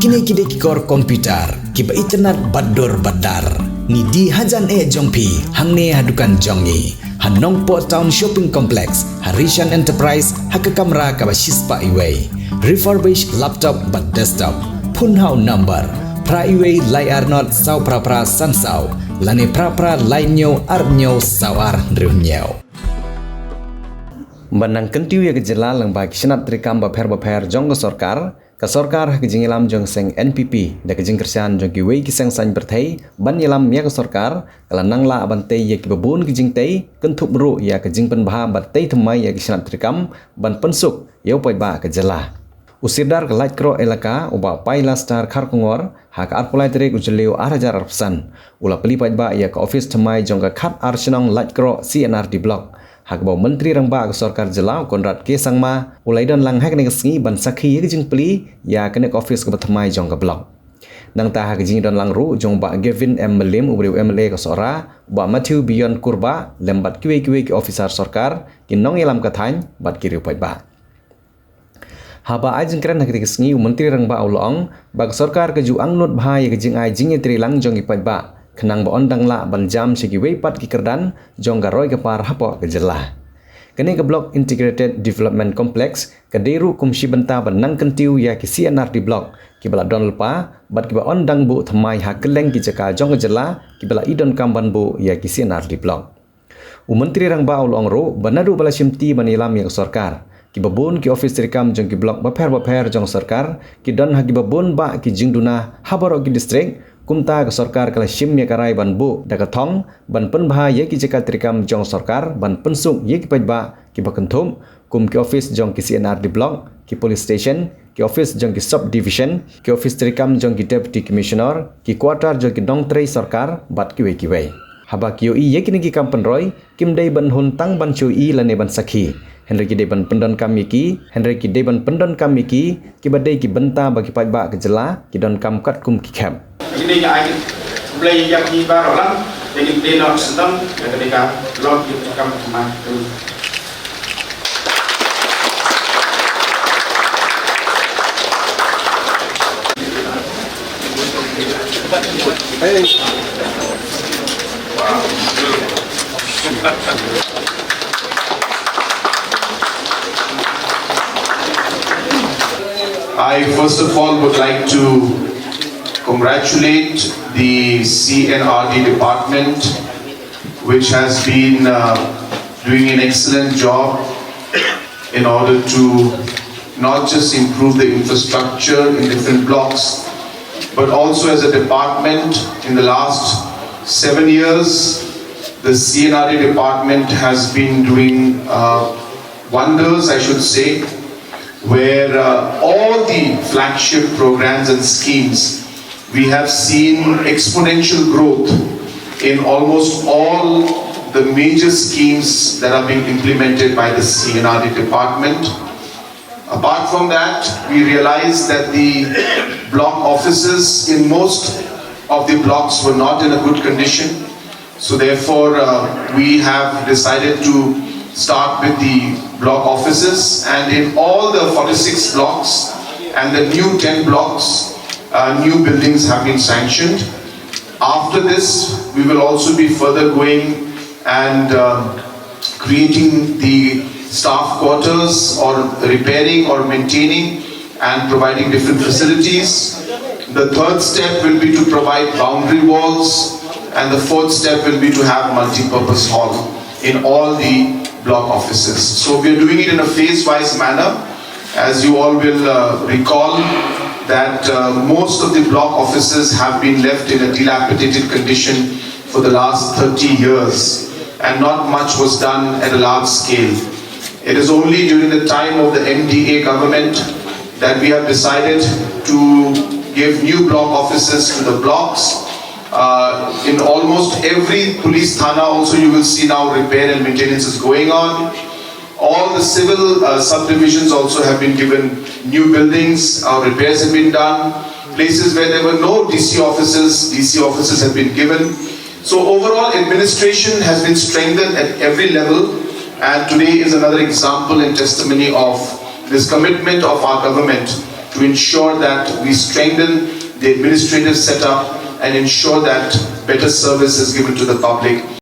Kini kikor komputer, kiba internet bador badar. Ni di hajan jongpi, hang ne hadukan jongi. Han Nongpoh Town Shopping Complex, Harishan Enterprise, haka kamera kaba shispa iway. Refurbished laptop but desktop. Phun hau number. Pra iway layar not sau pra san sau. Lane pra lainyo arnyo sawar riunyo. Banang kentiu ya ke Jylla lang ba kisnat trikam ba pher jong sorkar. Ka sorkar ke jingilam jong seng NPP da ke jing kersian jong ki wei ki seng san berthai ban yelam ya ke sorkar kala nangla abantei ya ki babun ki jing tei kentup meru ya ke jing penbha bat tei Thymmai ya ki snap trikam ban pensuk yau pai ba ke Jylla Sirdar ke Laitkroh Iaka uba paila star khar kongor ha ka arpulai terik ujleu arajar arpsan ula peli pai ba ya ke office Thymmai jong ka khat ar Shillong Laitkroh CNRD block hak bau Myntri Rangbah ke sorkar Jylla konrad ke sangma ulai dan lang hak ne sngi ban sakhi ke jing Plie ya ke office ke Thymmai jong ke blok nang ta hak jing don lang ru jong ba Gavin M Melim ubriu MLA ke sora ba Matthew Bion Kurba lembat kiwe ke officer sorkar ki nong elam ka thain bat ki riu pai ba haba ai jing kran hak ke sngi Myntri Rangbah ulong ba sorkar ke ju angnut bha ya ke jing ai jing tri lang jong ki pai ba kenang ba ondang la ban jam segi wei pat ki kerdan jong garoi ke par hapo ke Jylla kene ke blok integrated development complex ke deru kumsi bynta ban nang kentiu ya ki CNRD block ki bala don lepa bat ki ba ondang bu Thymmai ha keleng ki jaka jong ke Jylla ki bala idon kamban bu ya ki CNRD block Myntri Rangbah ulong ro banadu bala simti banilam ya sorkar ki babun ki office rikam jong ki blok ba pher jong sorkar ki don ha ki babun ba ki jingduna habaro ki district kumta ke sorkar kala shim ya karai ban bu daga thong ban penbha ye ki jeka trikam jong sorkar ban pensuk ye ki pajba ki bakenthum kum ki office jong ki CNRD block ki police station ki office jong ki sub division ki office trikam jong ki deputy commissioner ki quarter jong ki Nongpoh sorkar bat ki wei haba ki oi ye ki kampen roy kim dei ban hun tang ban chui lane ban sakhi Henry ki deban pendon kami ki Henry ki deban pendon kami ki badai ki bynta bagi pajba ke Jylla ki don kam kat kum ki camp ini yang play yang di barolan jadi dia nak sedang ketika lot kita akan kemana I first of all would like to congratulate the CNRD department, which has been doing an excellent job in order to not just improve the infrastructure in different blocks, but also as a department in the last 7 years, the CNRD department has been doing wonders, I should say, where all the flagship programs and schemes we have seen exponential growth in almost all the major schemes that are being implemented by the CNRD department. Apart from that, we realized that the block offices in most of the blocks were not in a good condition. So therefore, we have decided to start with the block offices, and in all the 46 blocks and the new 10 blocks, new buildings have been sanctioned. After this, we will also be further going and creating the staff quarters or repairing or maintaining and providing different facilities. The third step will be to provide boundary walls, and the fourth step will be to have multi-purpose hall in all the block offices. So we are doing it in a phase-wise manner. As you all will recall, that most of the block offices have been left in a dilapidated condition for the last 30 years, and not much was done at a large scale. It is only during the time of the MDA government that we have decided to give new block offices to the blocks. In almost every police thana also you will see now repair and maintenance is going on. All the civil subdivisions also have been given new buildings, repairs have been done. Places where there were no DC offices have been given. So overall administration has been strengthened at every level, and today is another example and testimony of this commitment of our government to ensure that we strengthen the administrative setup and ensure that better service is given to the public